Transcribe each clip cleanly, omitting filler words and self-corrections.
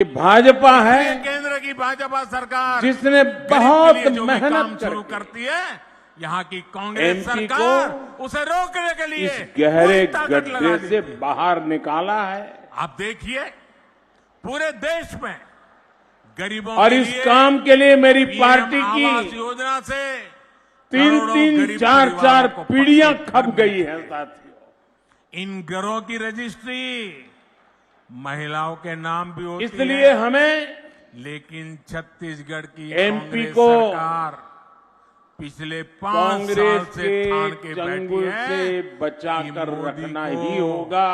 भाजपा है केंद्र की भाजपा सरकार जिसने बहुत मेहनत शुरू करती है। यहाँ की कांग्रेस एमपी सरकार को उसे रोकने के लिए इस गहरे पूरी ताकत लगा गड्ढे से देती है। बाहर निकाला है आप देखिए पूरे देश में गरीबों और के इस लिए काम के लिए मेरी पीएम पार्टी आवास की योजना से तीन करोड़ों तीन गरीब चार परिवारों चार को पीढ़ियां पक्के खप घर गई मिले। हैं साथियों। इन घरों की रजिस्ट्री महिलाओं के नाम भी होती इसलिए है, हमें लेकिन छत्तीसगढ़ की एमपी कांग्रेस को सरकार पिछले 5 साल कांग्रेस से ठान के बैठी चंगुल है से कि बचाकर मोदी रखना को ही होगा।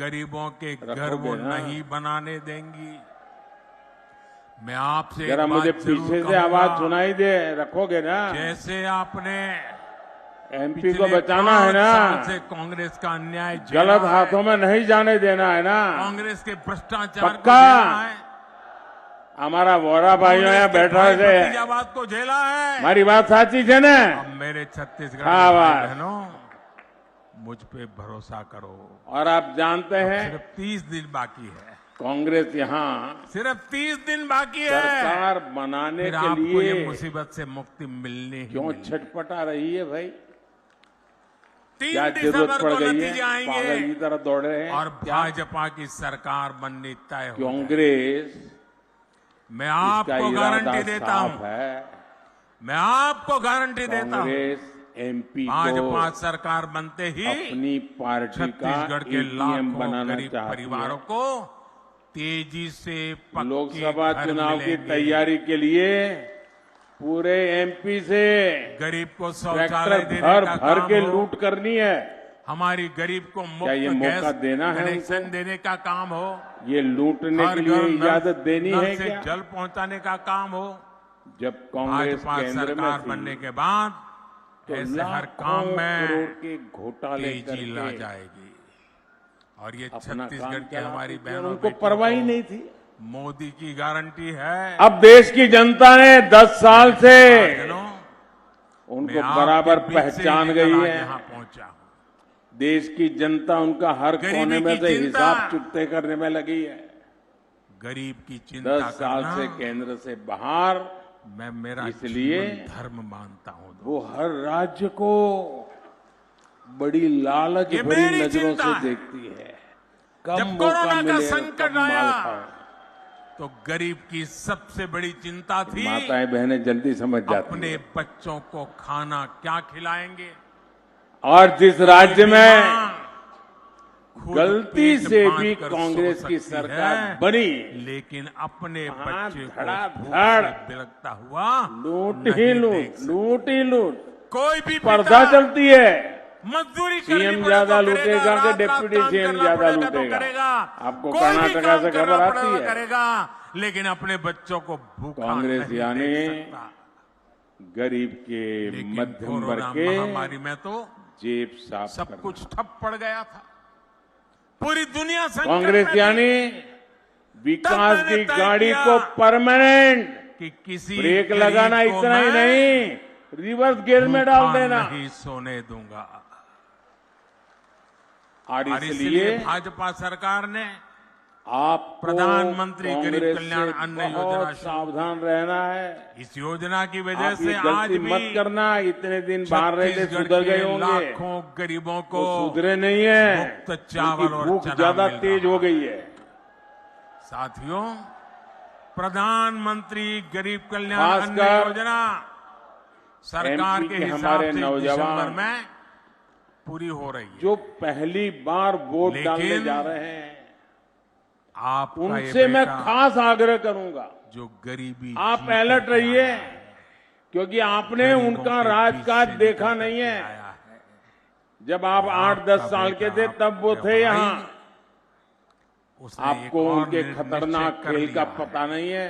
गरीबों के घर रखोगे वो ना? नहीं बनाने देंगी। मैं आपसे जरा एक मुझे बात जरूर पीछे से कहूंगा, आवाज सुनाई दे, रखोगे ना? जैसे आपने एमपी को पिछले बचाना है 5 ना, साल से कांग्रेस का अन्याय झेला गलत है, हाथों में नहीं जाने देना है ना। कांग्रेस के भ्रष्टाचार को पक्का? झेला है, हमारा वोरा भाइयों यहाँ कांग्रेस के बैठा भाई है, भतीजावाद को झेला है। हमारी बात साची है ना? अब मेरे छत्तीसगढ़ हाँ, के भाई बात। बहनों, मुझ पे भरोसा करो। और आप जानते हैं सिर्फ 30 दिन बाकी है, कांग्रेस यहाँ सिर्फ 30 दिन बाकी है। सरकार बनाने फिर के आपको ये लिए मुसीबत से मुक्ति मिलनी ही क्यों मिलनी। छटपटा रही है भाई? 3 क्या दिसंबर जरूरत पड़ को गई है? नतीजे पागल की आएंगे तरह दौड़ रहे हैं और क्या? भाजपा की सरकार बननी तय हो जाएगी। कांग्रेस मैं इसका आपको इरादा गारंटी देता साफ हूं, है। मैं आपको गारंटी देता हूं, कांग्रेस एमपी को भाजपा सरकार बनते ही अपनी पार्टी का छत्तीसगढ़ के ATM लाखों बनाना गरीब चाहती परिवारों है। को तेजी से पक्के लोकसभा घर चुनाव की मिलेंगे। तैयारी के लिए पूरे एमपी से गरीब को ट्रैक्टर शौचालय देने भर का भर काम के हो, लूट करनी है। हमारी गरीब को क्या ये मुफ्त मौका गैस देना है कनेक्शन उनको? देने का काम हो, ये लूटने हर के लिए घर इजाजत देनी नल है से क्या? जल पहुंचाने का काम हो। जब कांग्रेस भाजपा केंद्र सरकार में बनने थी के बाद तो ऐसे हर लाखों काम करोड़ में के घोटाले तेजी ला करके जाएगी। और ये अपना छत्तीसगढ़ काम की चलाते हमारी थे, बहनों उनको बेटियों परवाह ही को नहीं थी। मोदी की गारंटी है। अब देश की जनता ने 10 साल से भाइयों, उनको मैं आपके बराबर बीच से पहचान ही गई निकल आज है। यहाँ पहुंचा हूं। देश की जनता उनका हर गरीबी कोने में की से चिंता। हिसाब चुकते करने में लगी है। गरीब की चिंता 10 साल करना से केंद्र से बाहर मैं मेरा इसलिए जीवन धर्म मानता हूं। वो हर राज्य को बड़ी लालच ये भरी मेरी नजरों चिंता से है। देखती है। कब जब मौका कोरोना का मिले, संकट कब माल आया, खाओ। तो गरीब की सबसे बड़ी चिंता थी माताएं बहनें जल्दी समझ जाती अपने हैं। बच्चों को खाना क्या खिलाएंगे। और जिस राज्य में खुद गलती पेट से बांध भी कर कांग्रेस सो की सकती सरकार है, बनी, लेकिन अपने वहां बच्चे को धड़ाधड़ भूख से बिलखता हुआ लूट नहीं ही देख लूट, सकते। लूट ही लूट, कोई भी स्पर्धा पिता चलती है। मजदूरी करनी सीएम पड़े ज्यादा तो करेगा, लूटेगा कि रात-रात डिप्टी काम सीएम करना ज्यादा पड़ेगा तो लूटेगा? करेगा। आपको कोई भी कर्नाटका काम से करना खबर आती पड़ेगा है। करेगा, लेकिन अपने बच्चों को भूखा कांग्रेस नहीं यानी देख सकता। गरीब के लेकिन मध्यम वर्ग कोरोना के महामारी में तो जेब साफ सब करना। कुछ ठप पड़ गया था। पूरी दुनिया संकट कांग्रेस में थी यानी विकास मैंने की तय गाड़ी किया को परमानेंट कि किसी ब्रेक गरीब लगाना को इतना ही मैं नहीं, रिवर्स गियर में डाल भूखा देना। नहीं सोने दूंगा। और और इसलिए इसलिए भाजपा सरकार ने आपको प्रधानमंत्री गरीब कांग्रेस कल्याण से अन्न योजना बहुत शुरू सावधान रहना है। इस योजना की वजह आप से ये आज गलती भी मत करना। इतने दिन बाहर रहे थे, छत्तीसगढ़ सुधर गए के होंगे, लाखों गरीबों को वो सुधरे नहीं है। मुफ्त चावल उनकी और भूख चना ज्यादा मिल तेज रहा हो है। गई है। साथियों, प्रधानमंत्री गरीब कल्याण अन्न खासकर योजना सरकार MP के के हिसाब हमारे से नौजवान दिसंबर में पूरी हो रही है। जो पहली बार वोट लेकिन डालने जा रहे हैं, आपका ये उनसे मैं बेटा खास आग्रह करूंगा, जो गरीबी आप जीत अलर्ट करके रहिए, आया है, क्योंकि आपने गरीबों उनका के राजकाज बीच से देखा निकल नहीं करके है। आया है। जब आप ये 8-10 आपका साल के थे बेटा, तब वो आपके थे भाई, यहाँ। उसने एक आपको और उनके निश्चय खतरनाक कर खेल लिया का है। पता नहीं है।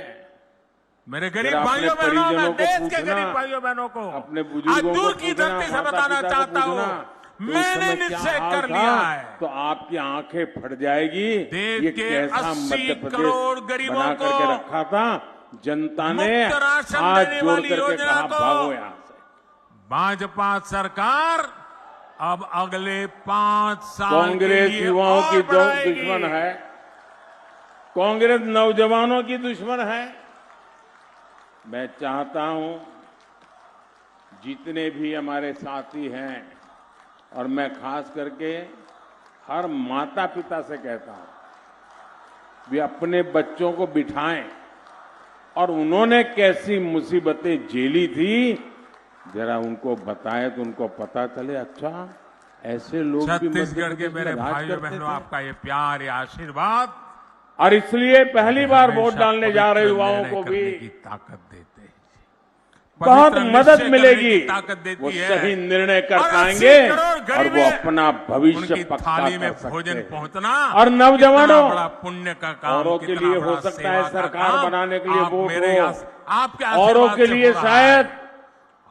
मेरे गरीब जरा अपने भाइयों बहनों, परिजनों मैं को देश के पूछना, गरीब भाइयों बहनों को अपने आज बुजुर्गों दूर को की पूछना, धरती से माता बताना पिता को चाहता पूछना हूं, कि उस मैंने समय क्या निश्चय हाल कर था, लिया है। तो आपकी आंखें फट जाएगी। देश ये के कैसा 80 मध्य करोड़ प्रदेश गरीबों बना को करके रखा था। जनता ने मुफ्त राशन हाथ देने जोड़ वाली करके योजना कहा, को भागो यहाँ से। भाजपा सरकार अब अगले 5 साल के कांग्रेस लिए युवाओं और की बढ़ाएगी। दुश्मन है। कांग्रेस नौजवानों की दुश्मन है। मैं चाहता हूं जितने भी हमारे साथी हैं, और मैं खास करके हर माता पिता से कहता हूं, वे अपने बच्चों को बिठाएं और उन्होंने कैसी मुसीबतें झेली थी जरा उनको बताएं तो उनको पता चले, अच्छा ऐसे लोग भी छत्तीसगढ़ के मेरे भाइयों बहनों, आपका ये प्यार, ये आशीर्वाद और इसलिए पहली बार वोट डालने जा रहे युवाओं को भी की ताकत देते हैं, बहुत पवित्र मदद निश्चय मिलेगी। करने की ताकत देती वो है। सही निर्णय कर और 80 पाएंगे करोड़ और गरीब वो अपना भविष्य उनकी पक्का थाली में कर सकते भोजन हैं। पहुंचना और नौजवानों, कितना बड़ा पुण्य का काम, औरों के कितना लिए हो बड़ा सकता सेवा है का सरकार काम, बनाने के लिए आप वोट मेरे हो, आपके औरों आशीर्वाद के से लिए हो रहा है। शायद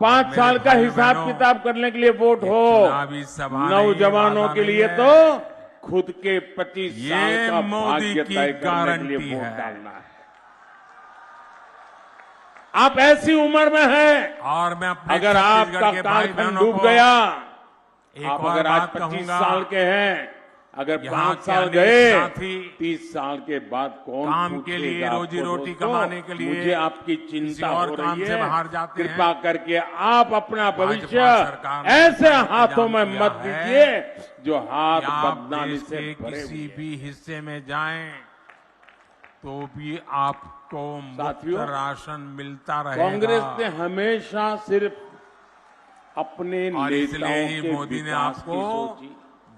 5 मेरे साल का भाइयों हिसाब बहनों, किताब करने के लिए वोट हो, चुनावी सभा नहीं, नौजवानों वादा के नहीं लिए है। तो खुद के 25 ये साल का मोदी भाग्य की तय करने के गारंटी लिए वोट है। डालना है। आप ऐसी उम्र में हैं, और मैं अपने अगर छत्तीसगढ़ आपका के भाई कालखंड बहनों डूब को गया, एक आप और अगर आज बात 25 कहूंगा, साल के हैं, अगर यहाँ 5 साल के गए, अनेक साथी 30 साल के बाद कौन काम के लिए, पूछेगा रोजी आपको रोटी दोस्तों? कमाने के लिए मुझे आपकी किसी चिंता और हो काम रही से है। बाहर जाते कृपा हैं। करके आप अपना भविष्य सरकार ने ऐसे इसका हाथों में इंतजाम मत किया दीजिए है जो हाथ कि आप बदनामी देश से के भरे किसी हुए हैं। भी हिस्से में जाएं तो भी आपको मुफ्त साथियों, राशन मिलता रहेगा। कांग्रेस ने हमेशा सिर्फ अपने और इसलिए नेताओं ही के मोदी ने विकास आपको की सोची।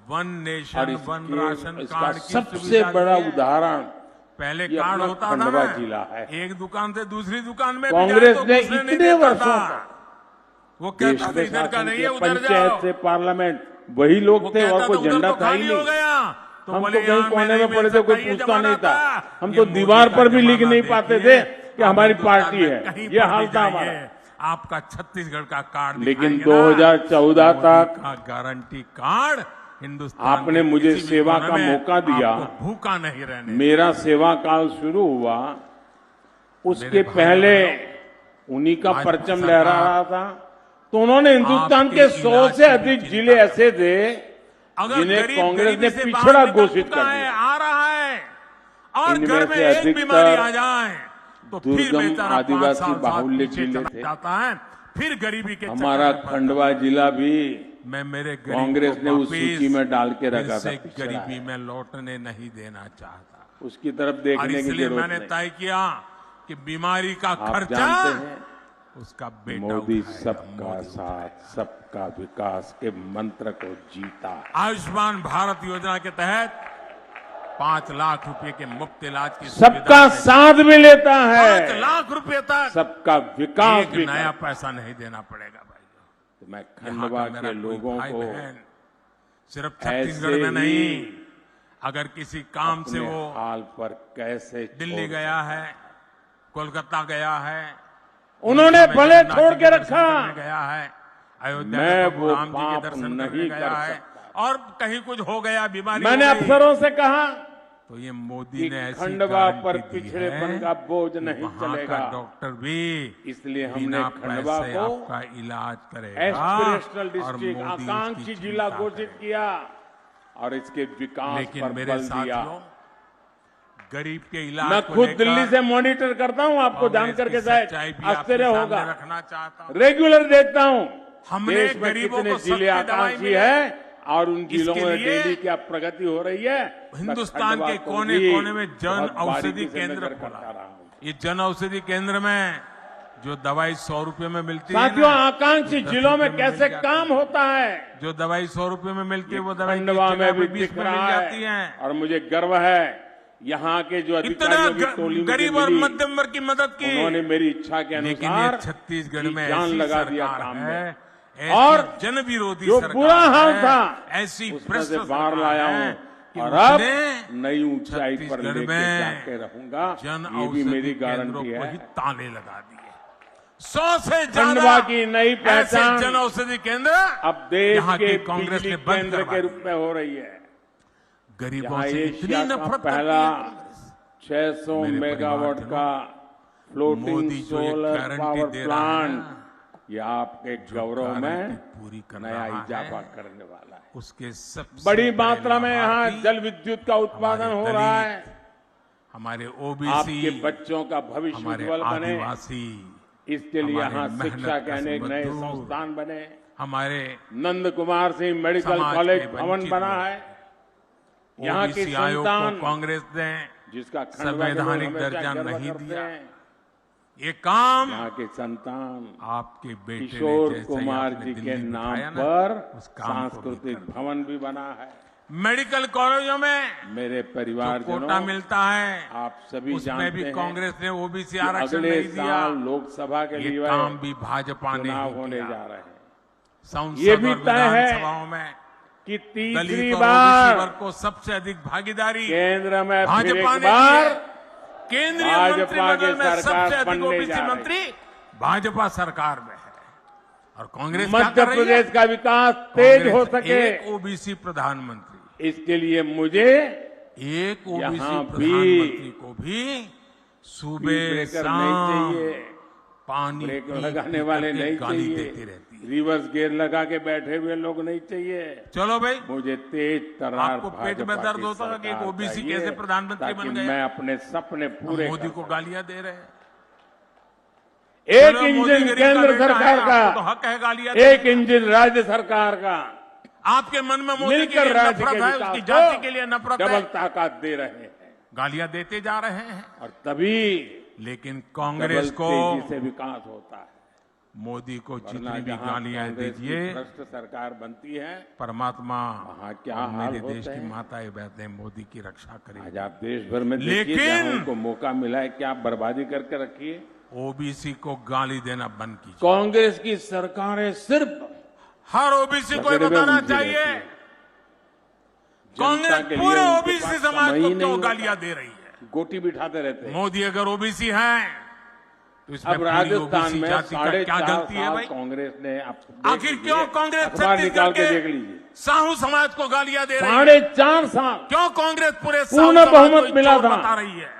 वन और नेशन वन राशन इसका कार्ड की सबसे सुविधा बड़ा दी है। उदाहरण पहले ये कार्ड अपना होता था खंडवा ना, जिला है। एक दुकान से दूसरी दुकान में भी कांग्रेस जाए तो ने घुसने नहीं इतने देता वर्षों था। तक वो देश कहता था में इधर का शासन नहीं किया, है, उधर पंचायत जाओ। से पार्लियामेंट वही लोग वो थे कहता और था कोई उधर झंडा तो था ही खाली हो नहीं। गया, तो हम तो बोले कहीं यहाँ कोने में नहीं पड़े मिल थे, कोई सकता, ये पूछता नहीं जमाना था। हम ये तो मोदी दीवार का पर भी लिख जमाना नहीं पाते देखिए। थे कि आप हमारी हिंदुस्तान पार्टी में है। कहीं ये पर हाल भी था जाइए, हमारा। आपका छत्तीसगढ़ का कार्ड लेकिन दिखाएंगे ना, 2014 मोदी तक का गारंटी कार्ड हिंदुस्तान आपने के मुझे किसी भी सेवा कोने का में मौका दिया। आपको भूखा नहीं रहने। मेरा सेवा काल शुरू हुआ, उसके मेरे भाई पहले बहनों, उन्हीं का भाजपा परचम सरकार लहरा रहा था। तो उन्होंने हिंदुस्तान आपके के 100 इलाज से की भी अधिक चिंता जिले ऐसे थे अगर जिन्हें गरीब कांग्रेस गरीबी ने से बाहर पिछड़ा निकल घोषित चुका कर है, दिया। आ रहा है, और इनमें घर में से एक अधिकतर बीमारी आ जाए तो फिर दुर्गम बेचारा 5 आदिवासी साल बाहुल्य पीछे जिले चला थे। जाता है, फिर गरीबी के हमारा चक्कर में फंसता खंडवा जिला भी है। मैं मेरे गरीब कांग्रेस को ने उस वापिस सूची में डाल के रखा फिर था, से पिछड़ा गरीबी है। में लौटने नहीं देना चाहता। उसकी तरफ और देखने की इसलिए जरूरत मैंने नहीं। तय किया कि बीमारी का आप खर्चा जानते हैं, उसका बेटा मोदी उठाएगा, सबका मोदी साथ सबका विकास के मंत्र को जीता। आयुष्मान भारत योजना के तहत 5 लाख रुपए के मुफ्त इलाज की सबका सुविधा से साथ भी लेता 5 है, लाख रुपए तक सबका विकास एक भी नया करता पैसा नहीं देना पड़ेगा भाई। है। तो मैं यहाँ खंडवा का मेरा के कोई लोगों भाई को बहन सिर्फ ऐसे छत्तीसगढ़ में ही नहीं, अगर किसी काम से अपने वो हाल पर कैसे दिल्ली छोड़ गया है, कोलकाता गया है, उन्होंने उड़ीसा में भले जगन्नाथ छोड़ जी के दर्शन रखा, करने गया है, अयोध्या मैं में प्रभु वो राम जी के पाप दर्शन नहीं करने कर गया है, सकता। और कहीं कुछ हो गया, बीमारी मैंने हो गई, अफसरों से कहा तो ये मोदी कि ने ऐसी खंडवा पर गारंटी दी पिछड़ेपन है का बोझ कि नहीं वहाँ चलेगा। का डॉक्टर भी इसलिए हमने बिना खंडवा पैसे को आपका इलाज करेगा एस्पिरेशनल और डिस्ट्रिक्ट, मोदी आकांक्षी उसकी जिला चिंता घोषित करेगा। किया और इसके विकास लेकिन पर मेरे बल दिया। साथियों, गरीब के इलाज मैं को खुद लेकर दिल्ली से मॉनिटर करता हूं, आपको कांग्रेस जानकर की के शायद सच्चाई भी आपके आश्चर्य सामने होगा। रखना चाहता हूं। रेगुलर देखता हूं हमने देश में गरीबों कितने को जिले सस्ती दवाई आकांक्षी मिले। है और उन जिलों इसके में लिए डेली क्या प्रगति हो रही है। मैं हिंदुस्तान खंडवा के को कोने भी कोने में जन बहुत औषधि बारीकी से केंद्र नजर खोला। करता रहा हूं। ये जन औषधि केंद्र में जो दवाई 100 रुपए में मिलती है साथियों, ना, आकांक्षी वो 10 जिलों में रुपए कैसे मिल जाती काम है। होता है, जो दवाई 100 रुपए में मिलती है वो दवाई की खंडवा जगह में भी 20 दिख में मिल रहा जाती है। है। और मुझे गर्व है यहाँ के जो इतना अधिकारियों की टोली मुझे गरीब और मिली, मध्यम वर्ग की मदद की, उन्होंने मेरी इच्छा के लेकिन अनुसार ये छत्तीसगढ़ में जान ऐसी लगा दिया सरकार काम है, में। ऐसी और जन विरोधी जो सरकार बुरा हाल है, था ऐसी उसमें भ्रष्ट से बाहर सरकार लाया है हूं कि और अब उसने नई ऊंचाई पर छत्तीसगढ़ लेके में जाके रहूंगा। जन ये भी मेरी औषधि केंद्रों गारंटी को है। ही ताले लगा दिए। 100 से खंडवा ज्यादा की नई ऐसे पहचान जन औषधि केंद्र अब देश यहाँ के की कांग्रेस बिजली ने बंद केंद्र करवा के दिए। रूप में हो रही है। गरीबों यहाँ से इतनी एशिया का नफरत करती पहला है कांग्रेस। 600 मेरे मेगावाट परिवारजनों, का फ्लोटिंग मोदी जो ये सोलर गारंटी पावर दे रहा है प्लांट, ना, ये आपके गौरव गारंटी में पूरी कर नया रहा इजाफा है। करने वाला है। उसके सबसे बड़ी बड़े मात्रा में यहाँ लाभार्थी जल विद्युत का उत्पादन हमारे हो रहा दलित, है। हमारे ओबीसी, आपके बच्चों का भविष्य हमारे उज्जवल बने, आदिवासी, इसके लिए हमारे यहाँ मेहनत शिक्षा के कश अनेक नए मजदूर, संस्थान बने। हमारे नंद कुमार सिंह मेडिकल समाज कॉलेज के भवन वंचित बना लोग, है। यहाँ की ओबीसी आयोग संतान को कांग्रेस ने जिसका खंडवा के लोग संवैधानिक हमेशा दर्जा गर्व नहीं करते दिया। हैं। ये काम यहाँ के संतान आपके बेटे किशोर ने जैसे ही कुमार आपने जी के दिल्ली नाम बिठाया ना, पर उस काम को भी सांस्कृतिक कर दिया। भवन भी बना है। मेडिकल कॉलेजों में मेरे जो परिवारजनों, कोटा मिलता है आप सभी उसमें जानते भी हैं कांग्रेस ने ओबीसी कि आरक्षण अगले नहीं दिया। साल लोकसभा के ये लिए काम भी भाजपा ने चुनाव ही होने किया। जा रहे हैं। संसद ये भी और तय है विधानसभाओं में कि दलित तीसरी और बार ओबीसी वर्ग को सबसे अधिक भागीदारी केंद्र में फिर भाजपा एक ने बार दी है। केंद्रीय भाजपा मंत्रिमंडल की में सरकार सबसे अधिक बनने ओबीसी जा रही है। मंत्री भाजपा सरकार में है। और कांग्रेस क्या मध्य कर रही है? प्रदेश का विकास तेज हो कांग्रेस सके, एक ओबीसी प्रधानमंत्री, इसके लिए मुझे एक ओबीसी यहाँ भी प्रधानमंत्री को भी सुबह ब्रेकर नहीं शाम चाहिए, पानी ब्रेक पी लगाने पी वाले करके नहीं गाली चाहिए, देती रहती है। रिवर्स गियर लगा के बैठे हुए लोग नहीं चाहिए। चलो भाई, मुझे तेज तर्रार आपको पेट में भाजपा दर्द की होता होगा कि एक सरकार ओबीसी चाहिए, कैसे प्रधानमंत्री ताकि बन गया? मैं अपने सपने पूरे मोदी कर को गालियां दे रहे हैं। एक चलो, मोदी इंजन गरीब का केंद्र बेटा है, सरकार आपको तो का, हक है गालियां देने एक इंजन राज्य सरकार का, आपके मन में मोदी के मिलकर लिए राज्य नफरत के है, विकास उसकी को जाति के लिए नफरत डबल है, ताकत दे रहे हैं। गालियां देते जा रहे हैं। और तभी लेकिन डबल कांग्रेस को तेजी से विकास होता है। मोदी को वरना जितनी भी जहाँ गालियां कांग्रेस की दीजिए, भ्रष्ट सरकार बनती है, परमात्मा वहाँ क्या और हाल मेरे देश होते की हैं। माताएं बहनें मोदी की रक्षा आज करेगी। आप देश भर में देखिए, लेकिन जहाँ उनको मौका मिला है क्या बर्बादी करके रखी है। ओबीसी को गाली देना बंद कीजिए। कांग्रेस की सरकारें सिर्फ हर ओबीसी को ये झगड़े में बताना उलझी चाहिए, रहती है। कांग्रेस जनता के लिए पूरे उनके ओबीसी पास समाज समय को ही नहीं क्यों होता। गालियां दे रही है? गोटी बिठाते रहते हैं। मोदी अगर ओबीसी है तो इसमें अब पूरी राजस्थान ओबीसी में जाति का क्या 4.5 गलती है साल भाई? कांग्रेस ने आखिर क्यों कांग्रेस अखबार छत्तीसगढ़ निकाल के के देख लीजिए, साहू समाज को गालियां दे रही है? 4.5 साल क्यों कांग्रेस पूरे पूर्ण साहू समाज बहुमत को मिला चोर था। बता रही है?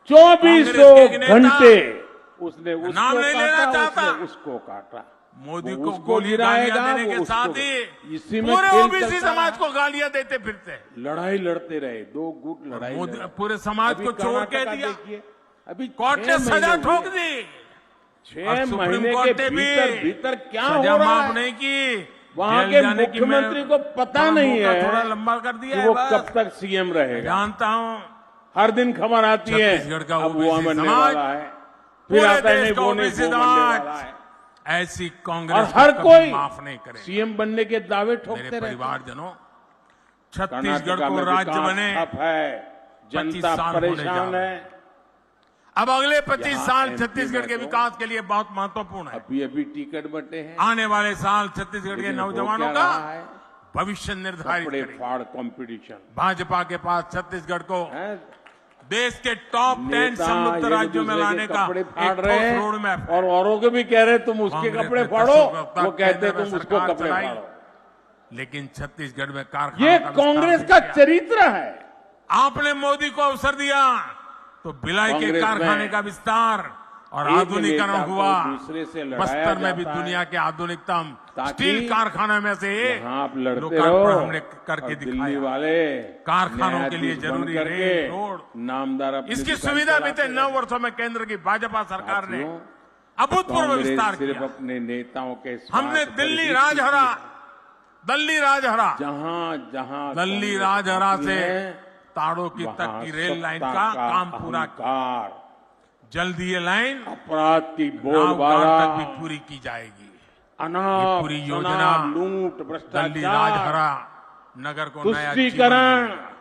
2400 कांग्रेस के एक नेता घंटे उसने उसको नाम नहीं लेना काटा, चाहता। उसने उसको काटा। मोदी वो को उसको गोली गिराएगा, गालियां देने के वो साथ उसको- ही इसी में पूरे खेल ओबीसी चलता समाज रहा। को गालियां देते फिरते हैं। लड़ाई लड़ते रहे, 2 गुट लड़ाई मोदी लड़े। पूरे समाज अभी को चोर कह कर्नाटका दिया, देखिए, अभी कोर्ट 6 ने सजा महीने ठोक हुए। दी। 6 और सुप्रीम महीने कोर्ट के ने भी भीतर क्या हो सजा रहा माफ है, नहीं की। वहां जेल के जाने की मुख्यमंत्री मैं को पता थोड़ा नहीं मौका है थोड़ा लंबा कर दिया कि है वो बस। कब तक सीएम रहेगा। जानता हूं हर दिन खबर आती है छत्तीसगढ़ का अब वो ओबीसी मरने समाज, वाला है, फिर पूरे आता है देश नहीं का वो नहीं ओबीसी वो मरने समाज वाला है। ऐसी और कांग्रेस हर को कोई कभी माफ नहीं करेगा। सीएम बनने के दावे ठोकते मेरे रहते हैं। परिवारजनों, कर्नाटका छत्तीसगढ़ को में राज्य विकास बने ठप है, 25 जनता साल होने जा परेशान रहे है। हैं। अब अगले 25 यहाँ साल MP छत्तीसगढ़ में के तो विकास के लिए बहुत महत्वपूर्ण है। अभी टिकट बटे हैं, आने वाले साल छत्तीसगढ़ के लेकिन हो नौजवानों क्या का रहा है? भविष्य निर्धारित कपड़े करेगी। फाड़ कंपटीशन भाजपा के पास छत्तीसगढ़ को है। देश के टॉप 10 नेता समृद्ध एक राज्यों में दूसरे के लाने का कपड़े एक फाड़ रहे ठोस हैं रोड मैप और औरों को भी कह रहे हैं तुम उसके कांग्रेस कपड़े ने फाड़ो, दशकों तक वो कहते केंद्र में तुम उसको सरकार कपड़े चलाई। फाड़ो। लेकिन छत्तीसगढ़ में कारखाना ये कांग्रेस का चरित्र है। आपने मोदी को अवसर दिया तो भिलाई के कांग्रेस कारखाने में का विस्तार और एक आधुनिकीकरण नेता को हुआ। दूसरे से लड़ाया बस्तर में भी जाता है, दुनिया के आधुनिकतम ताकि स्टील कारखाने में से एक यहाँ आप लड़ते लोकार्पण रहो हमने करके और दिल्ली दिखाया। वाले कारखानों के लिए न्यायाधीश जरूरी बन करके रेल, रोड, नामदार अपनी इसकी दुकान सुविधा चलाते बीते 9 रहे। वर्षों में केंद्र की भाजपा सरकार ने साथियों, अभूतपूर्व कांग्रेस विस्तार सिर्फ किया। अपने नेताओं के स्वार्थ हमने पर दिल्ली ही राजहरा, टीकी दिल्ली राजहरा, है। जहां जहां दिल्ली कांग्रेस राजहरा आती से है, ताड़ों की तक वहां की रेल लाइन सत्ता का काम पूरा किया। अहंकार, जल्दी ये लाइन अपराध की गांव बोलबाला, तक भी पूरी की जाएगी। अनाप ये पूरी योजना शनाप, लूट, दिल्ली भ्रष्टाचार, राजहरा नगर को नया जीवन तुष्टीकरण, देगा।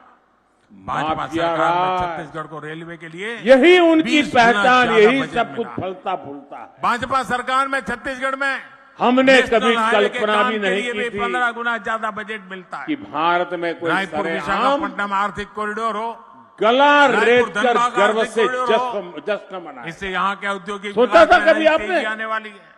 भाजपा माफिया सरकार ने राज, छत्तीसगढ़ को रेलवे के लिए यही उनकी 20 गुना पहचान, ज्यादा यही बजट सब कुछ मिला। फलता फूलता है। भाजपा सरकार में छत्तीसगढ़ में हमने नेशनल कभी हाईवे के कल्पना काम भी के नहीं लिए की भी थी 15 गुना ज्यादा बजट मिलता है। कि भारत में कोई रायपुर सरेआम विशाखापट्टनम आर्थिक कॉरिडोर हो, गला रायपुर रेत कर धनबाद गर्व आर्थिक से कॉरिडोर जश्न मनाए। इससे यहाँ के औद्योगिक सोचा विकास था में कभी नई आपने? तेजी आने वाली है।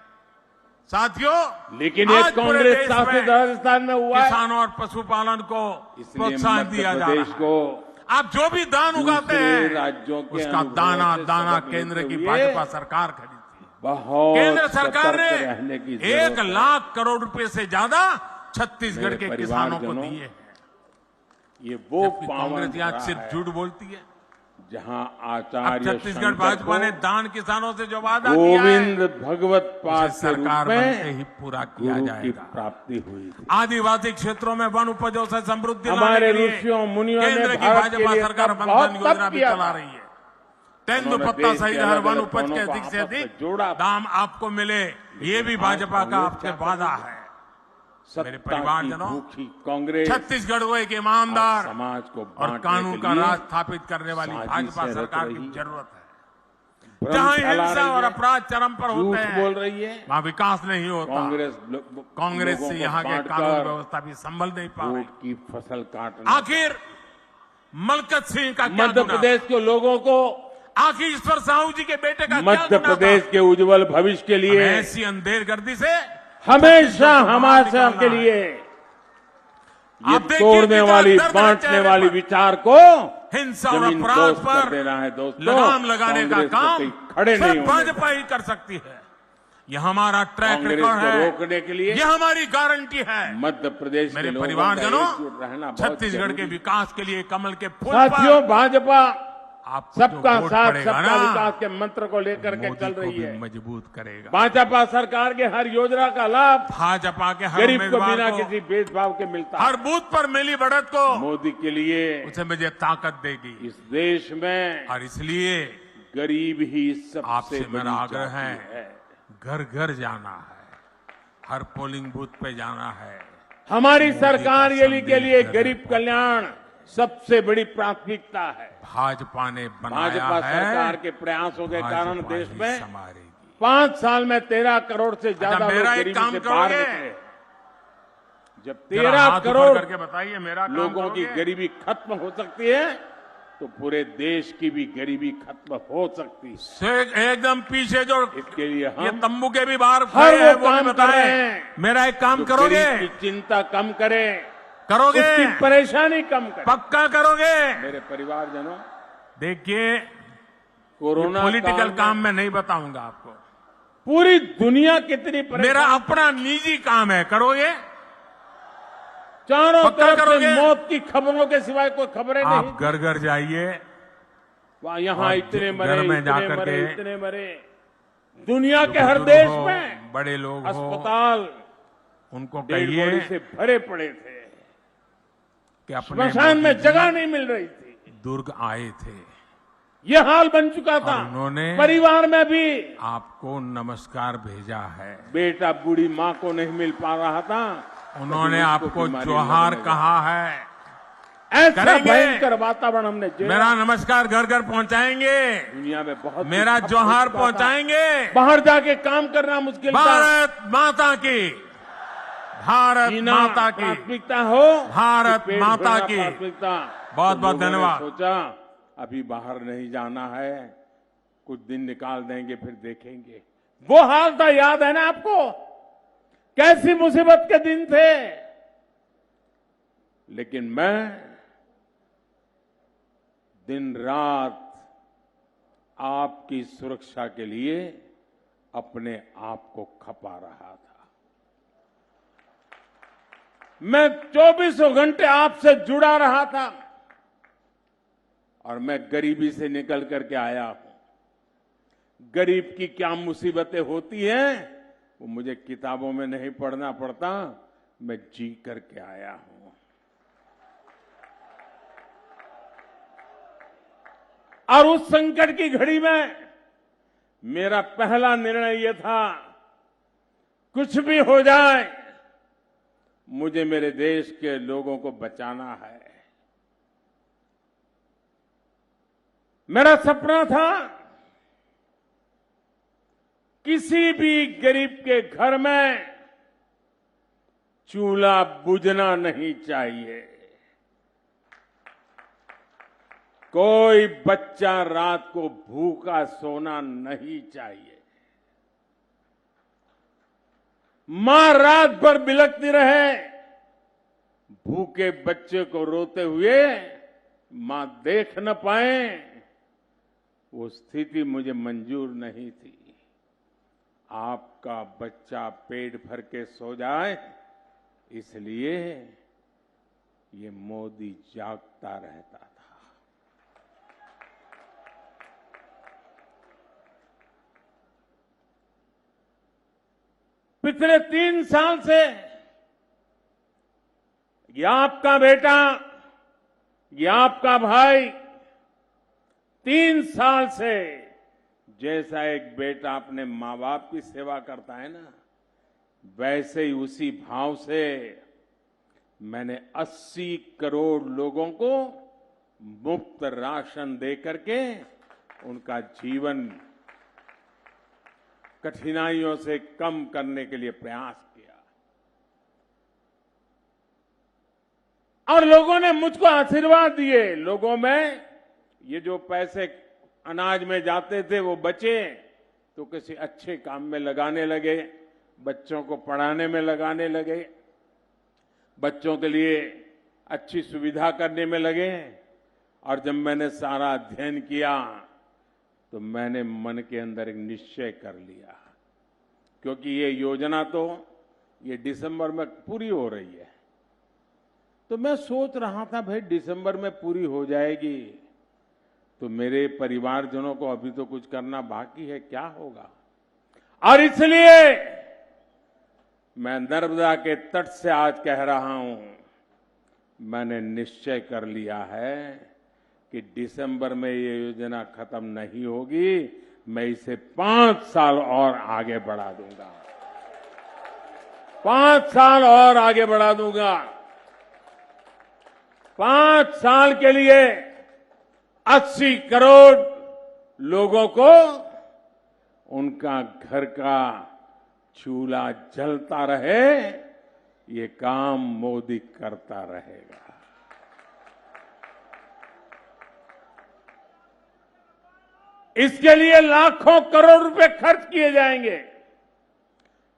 साथियों, लेकिन ये आज पूरे कांग्रेस देश शासित में राजस्थान में हुआ है, किसानों और पशुपालन को इसलिए प्रोत्साहन मध्य दिया जा प्रदेश रहा को है। आप जो भी दान उगाते दूसरे हैं राज्यों के उसका अनुभवों दाना से दाना सबक केंद्र लेते की हुए भाजपा सरकार खरीदती है। बहुत केंद्र सरकार सतर्क रहने की ने जरूरत 1 है। लाख करोड़ रुपए से ज्यादा छत्तीसगढ़ मेरे के किसानों को परिवारजनों, दिए हैं। ये वो जबकि पावन कांग्रेस यहाँ धरा सिर्फ है झूठ बोलती है। जहां अब आचार्य छत्तीसगढ़ शंकर भाजपा को ने दान किसानों से जो वादा किया है, गोविंद भगवत पाद उसे के रूप सरकार बनते में ही पूरा किया गुरु की जाएगा। प्राप्ति हुई थी। आदिवासी क्षेत्रों में वन उपजों से समृद्धि लाने हमारे के लिए ऋषियों मुनियों ने केंद्र की भारत के भाजपा लिए सरकार तब वन बहुत धन तप योजना भी किया चला था। रही है। तेंदुपत्ता उन्होंने देश सहित के हर वन अलग-अलग उपज के कोनों को अधिक से आपस में अधिक जोड़ा। दाम आपको मिले, ये भी आज भाजपा का कांग्रेस आपसे क्या कर वादा रही है? है। मेरे सत्ता की परिवारजनों, भूखी कांग्रेस छत्तीसगढ़ को एक आज ईमानदार समाज को और बांटने कानून के का लिए राज स्थापित करने वाली भाजपा साजिशें रच सरकार रही की है। जरूरत है। भ्रम जहां फैला हिंसा रही और है, अपराध चरम पर होते झूठ हैं, बोल रही है। वहां विकास नहीं होता। कांग्रेस लोगों से को यहाँ के बांटकर कानून व्यवस्था भी संभल नहीं पा रही। वोट की फसल काटना। आखिर मलकत सिंह का क्या मध्य गुनाह? प्रदेश के लोगों को, आखिर ईश्वर साहू जी के बेटे का क्या मध्य गुनाह प्रदेश था? के उज्जवल भविष्य के लिए हमें ऐसी अंधेरगर्दी से हमेशा छत्तीसगढ़ को बाहर हमाशा निकालना के है। लिए ये आप देखिए तोड़ने कितना वाली, दर्द है बांटने चेहरे वाली पर। विचार को हिंसा और जमीन अपराध दोस्त कर पर देना है। दोस्तों, लगाम लगाने का कांग्रेस को काम कहीं खड़े नहीं सिर्फ होने भाजपा ही कर सकती है। यह हमारा ट्रैक कांग्रेस रिकॉर्ड को है, रोकने के लिए यह हमारी गारंटी है। मध्य प्रदेश मेरे के लोगों का परिवारजनों, एकजुट रहना बहुत छत्तीसगढ़ के जरूरी है। विकास के लिए कमल के फूल साथियों, पर भाजपा आपको सबका जो वोट साथ पड़ेगा सबका ना, विकास के मंत्र को लेकर के मोदी चल को रही भी है। मजबूत करेगा। भाजपा सरकार के हर योजना का लाभ भाजपा के हर गरीब को उम्मीदवार बिना को किसी भेदभाव के मिलता हर है। बूथ पर मिली बढ़त को मोदी के लिए उसे मुझे ताकत देगी। इस देश में और इसलिए गरीब ही सबसे आपसे बड़ी मेरा आग्रह जाति है, घर घर जाना है, हर पोलिंग बूथ पे जाना है। हमारी मोदी सरकार का के लिए संदेश गरीब कल्याण सबसे बड़ी प्राथमिकता है। भाजपा ने बनाया भाजपा है, सरकार के प्रयासों के कारण भाजपा देश ही में संवारेगी। 5 साल में 13 करोड़ से ज्यादा लोग मेरा एक गरीबी काम से बाहर करोगे? निकले। जब जरा 13 हाथ ऊपर करोड़ करके बताइए, मेरा काम लोगों की करोगे? गरीबी खत्म हो सकती है तो पूरे देश की भी गरीबी खत्म हो सकती है। एकदम पीछे जो इसके लिए ये हम तंबू के भी बाहर हर खड़े हैं, वो वो भी काम कर बताएं। रहे हैं मेरा एक काम जो करोगे? गरीब की चिंता कम करे, करोगे? उसकी परेशानी कम करे। पक्का करोगे? मेरे परिवारजनों, देखिए, कोरोना पॉलिटिकल काल में काम मैं नहीं बताऊंगा आपको। पूरी दुनिया कितनी मेरा परेशान, अपना निजी काम है, करोगे? चारों पक्का तरफ करोगे? से मौत की खबरों के सिवाय कोई खबरें नहीं। आप घर घर जाइए, वहाँ यहाँ और इतने घर मरे, में इतने जाकर मरे, के इतने मरे। दुनिया के हर बुजुर्ग देश हो, में बड़े लोग हो, अस्पताल उनको डेड कहिए बॉडी से भरे पड़े थे। कि अपने स्मशान में मोदी जी जगह नहीं मिल रही थी। दुर्ग आए थे, ये हाल बन चुका था। और उन्होंने परिवार में भी आपको नमस्कार भेजा है। बेटा बूढ़ी माँ को नहीं मिल पा रहा था, उन्होंने उसको आपको बीमारी जोहार लगने कहा है। ऐसा करेंगे। भयंकर वातावरण हमने झेला। मेरा नमस्कार घर घर पहुंचाएंगे, दुनिया में बहुत मेरा कुछ जोहार हो चुका था। पहुंचाएंगे। बाहर जाके काम करना मुश्किल था। भारत माता की, भारत जीना माता की, प्राथमिकता हो, भारत कि पेट माता भरना की। प्राथमिकता। बहुत तो बहुत लोगों ने धन्यवाद। सोचा अभी बाहर नहीं जाना है, कुछ दिन निकाल देंगे फिर देखेंगे। वो हाल था, याद है ना आपको? कैसी मुसीबत के दिन थे। लेकिन मैं दिन रात आपकी सुरक्षा के लिए अपने आप को खपा रहा था। मैं 24 घंटे आपसे जुड़ा रहा था और मैं गरीबी से निकल करके आया हूं। गरीब की क्या मुसीबतें होती हैं वो मुझे किताबों में नहीं पढ़ना पड़ता, मैं जी करके आया हूं। और उस संकट की घड़ी में मेरा पहला निर्णय यह था, कुछ भी हो जाए मुझे मेरे देश के लोगों को बचाना है। मेरा सपना था किसी भी गरीब के घर में चूल्हा बुझना नहीं चाहिए, कोई बच्चा रात को भूखा सोना नहीं चाहिए, मां रात भर बिलखती रहे, भूखे बच्चे को रोते हुए मां देख न पाए, वो स्थिति मुझे मंजूर नहीं थी। आपका बच्चा पेट भर के सो जाए, इसलिए ये मोदी जागता रहता था। पिछले 3 साल से ये आपका बेटा, ये आपका भाई 3 साल से जैसा एक बेटा अपने मां बाप की सेवा करता है ना, वैसे ही उसी भाव से मैंने 80 करोड़ लोगों को मुफ्त राशन दे करके उनका जीवन कठिनाइयों से कम करने के लिए प्रयास किया। और लोगों ने मुझको आशीर्वाद दिए। लोगों में ये जो पैसे अनाज में जाते थे वो बचे तो किसी अच्छे काम में लगाने लगे, बच्चों को पढ़ाने में लगाने लगे, बच्चों के लिए अच्छी सुविधा करने में लगे। और जब मैंने सारा अध्ययन किया तो मैंने मन के अंदर एक निश्चय कर लिया, क्योंकि ये योजना तो ये दिसंबर में पूरी हो रही है। तो मैं सोच रहा था भाई दिसंबर में पूरी हो जाएगी तो मेरे परिवारजनों को अभी तो कुछ करना बाकी है, क्या होगा। और इसलिए मैं नर्मदा के तट से आज कह रहा हूं, मैंने निश्चय कर लिया है कि दिसंबर में ये योजना खत्म नहीं होगी, मैं इसे 5 साल और आगे बढ़ा दूंगा, 5 साल और आगे बढ़ा दूंगा। 5 साल के लिए 80 करोड़ लोगों को उनका घर का चूल्हा जलता रहे, ये काम मोदी करता रहेगा। इसके लिए लाखों करोड़ रुपए खर्च किए जाएंगे।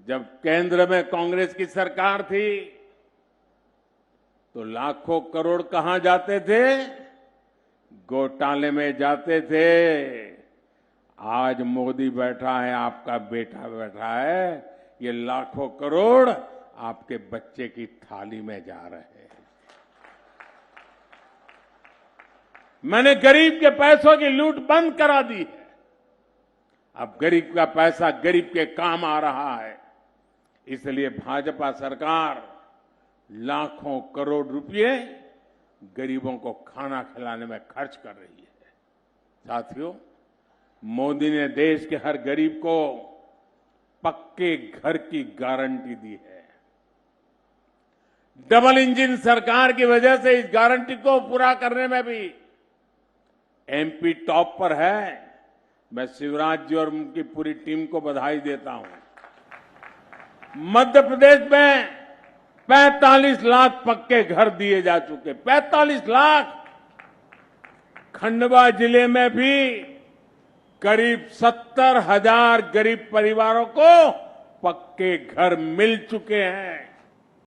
जब केंद्र में कांग्रेस की सरकार थी तो लाखों करोड़ कहां जाते थे? घोटाले में जाते थे। आज मोदी बैठा है, आपका बेटा बैठा है, ये लाखों करोड़ आपके बच्चे की थाली में जा रहे हैं। मैंने गरीब के पैसों की लूट बंद करा दी है। अब गरीब का पैसा गरीब के काम आ रहा है। इसलिए भाजपा सरकार लाखों करोड़ रुपए गरीबों को खाना खिलाने में खर्च कर रही है। साथियों, मोदी ने देश के हर गरीब को पक्के घर की गारंटी दी है। डबल इंजन सरकार की वजह से इस गारंटी को पूरा करने में भी एमपी टॉप पर है। मैं शिवराज जी और उनकी पूरी टीम को बधाई देता हूं। मध्य प्रदेश में 45 लाख पक्के घर दिए जा चुके, 45 लाख। खंडवा जिले में भी करीब 70,000 गरीब परिवारों को पक्के घर मिल चुके हैं।